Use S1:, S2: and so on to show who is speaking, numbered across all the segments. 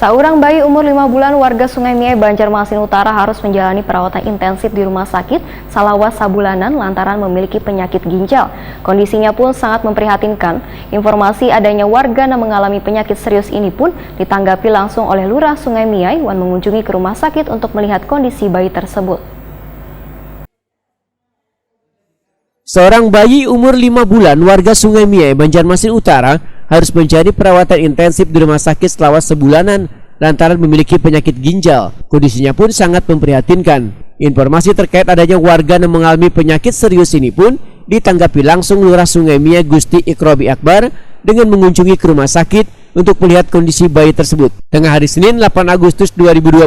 S1: Seorang bayi umur 5 bulan warga Sungai Miai, Banjarmasin Utara harus menjalani perawatan intensif di rumah sakit Salawas Sabulanan lantaran memiliki penyakit ginjal. Kondisinya pun sangat memprihatinkan. Informasi adanya warga yang mengalami penyakit serius ini pun ditanggapi langsung oleh Lurah Sungai Miai yang mengunjungi ke rumah sakit untuk melihat kondisi bayi tersebut.
S2: Seorang bayi umur 5 bulan warga Sungai Miai, Banjarmasin Utara harus mencari perawatan intensif di rumah sakit Salawas Sabulanan lantaran memiliki penyakit ginjal. Kondisinya pun sangat memprihatinkan. Informasi terkait adanya warga yang mengalami penyakit serius ini pun ditanggapi langsung Lurah Sungai Miai Gusti Ikrobi Akbar dengan mengunjungi ke rumah sakit untuk melihat kondisi bayi tersebut. Tengah hari Senin 8 Agustus 2022.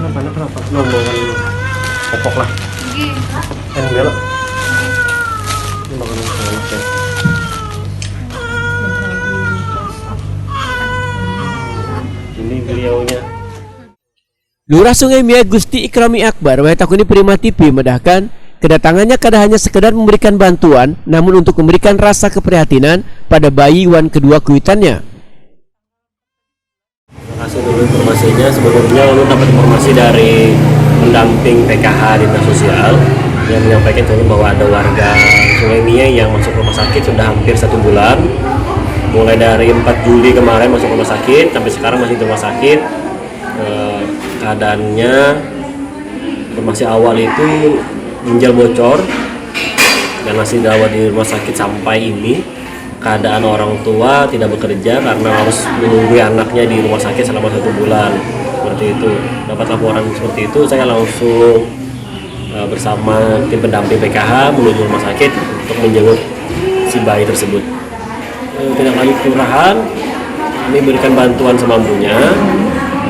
S3: Kenapa? Ngomongin popok lah. Yang belok. Ini makanan enak ya. Ini beliaunya.
S2: Lurah Sungai Miai Gusti Ikrobi Akbar Wahetakuni Prima TV medahkan kedatangannya kada hanya sekedar memberikan bantuan, namun untuk memberikan rasa keprihatinan pada bayi wan kedua kuitannya.
S3: Terima kasih dulu informasinya. Sebelumnya ulun dapat informasi dari pendamping PKH Dinas Sosial yang menyampaikan ke ulun bahwa ada warga Sungai Miai yang masuk rumah sakit sudah hampir 1 bulan. Mulai dari 4 Juli kemarin masuk rumah sakit sampai sekarang masih di rumah sakit. Keadaannya informasi awal itu ginjal bocor dan masih dirawat di rumah sakit sampai ini. Keadaan orang tua tidak bekerja karena harus menunggu anaknya di rumah sakit selama 1 bulan. Seperti itu. Dapat laporan seperti itu, saya langsung bersama tim pendamping PKH menuju rumah sakit untuk menjenguk si bayi tersebut. Tidak lanjut kelurahan, kami berikan bantuan semampunya.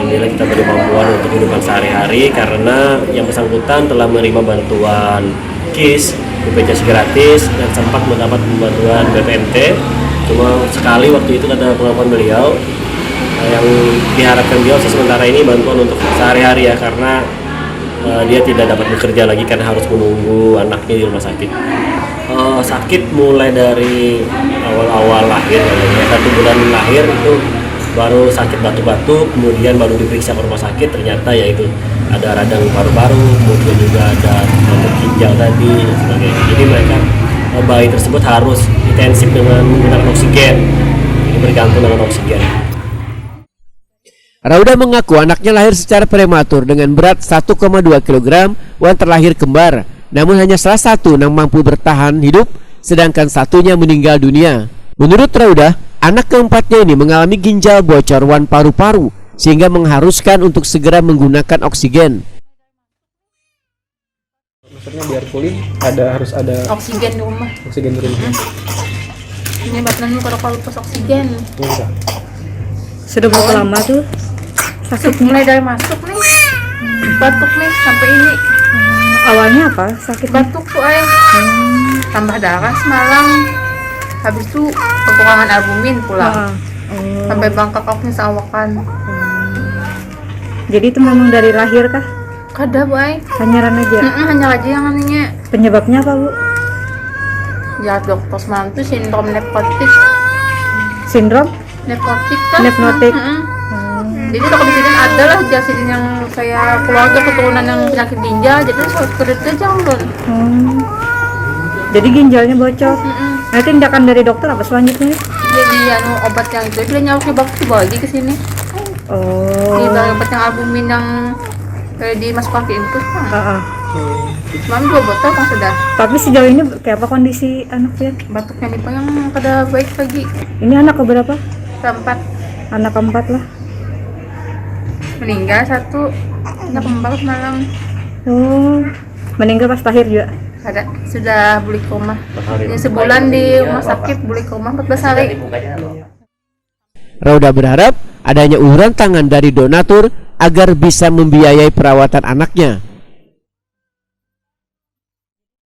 S3: Inilah kita beri bantuan untuk kehidupan sehari-hari karena yang bersangkutan telah menerima bantuan KIS, BPJS gratis dan sempat mendapat bantuan BPNT. Cuma sekali waktu itu kata pengakuan beliau yang diharapkan beliau sementara ini bantuan untuk sehari-hari ya, karena dia tidak dapat bekerja lagi karena harus menunggu anaknya di rumah sakit. Sakit mulai dari awal-awal lahir, 1 bulan lahir itu baru sakit batuk-batuk, kemudian baru diperiksa ke rumah sakit, ternyata yaitu ada radang paru-paru, kemudian juga ada tumor ginjal tadi dan sebagainya. Jadi mereka bayi tersebut harus intensif dengan menggunakan oksigen, jadi bergantung dengan oksigen.
S2: Rauda mengaku anaknya lahir secara prematur dengan berat 1,2 kg dan terlahir kembar. Namun hanya salah satu yang mampu bertahan hidup, sedangkan satunya meninggal dunia. Menurut Rauda, anak keempatnya ini mengalami ginjal bocor wan paru-paru sehingga mengharuskan untuk segera menggunakan oksigen.
S4: Maksudnya biar pulih harus ada
S5: oksigen di rumah.
S4: Oksigen di rumah.
S5: Ini batasan kalau lepas oksigen.
S6: Sudah berapa lama tuh sakit?
S5: Mulai dari masuk nih, batuk nih sampai ini.
S6: Awalnya apa sakit?
S5: Batuk tuh tambah darah semalam. Habis itu kekurangan albumin pulang. Sampai bengkak koknya seawakan.
S6: Jadi itu memang dari lahir kah?
S5: Kada, boy.
S6: Hanyaran aja?
S5: Hanya aja yang aninya.
S6: Penyebabnya apa, Bu?
S5: Ya dokter semalam tuh sindrom nepotik.
S6: Sindrom?
S5: Nepotik kan?
S6: Nepnotik.
S5: Jadi kalau di sini ada lah jasin yang saya keluarga keturunan yang penyakit ginjal, jadi saya kerja jangan.
S6: Jadi ginjalnya bocor. Nah, tindakan dari dokter apa selanjutnya?
S5: Jadi obat yang itu dia nyawaknya bagus dibawa lagi ke sini. Di obat yang albumin yang dimasuk pakai itu kan. Mami 2 botol kan sudah.
S6: Tapi sejauh ini kayak apa kondisi anaknya?
S5: Batuknya nih yang kada baik lagi.
S6: Ini anak keberapa?
S5: Keempat.
S6: Anak keempat lah.
S5: Meninggal 1, anak kembar semalam.
S6: Meninggal pas lahir juga?
S5: Ada, sudah beli koma. Ini sebulan di rumah sakit beli koma 14 hari.
S2: Rauda berharap adanya uluran tangan dari donatur agar bisa membiayai perawatan anaknya.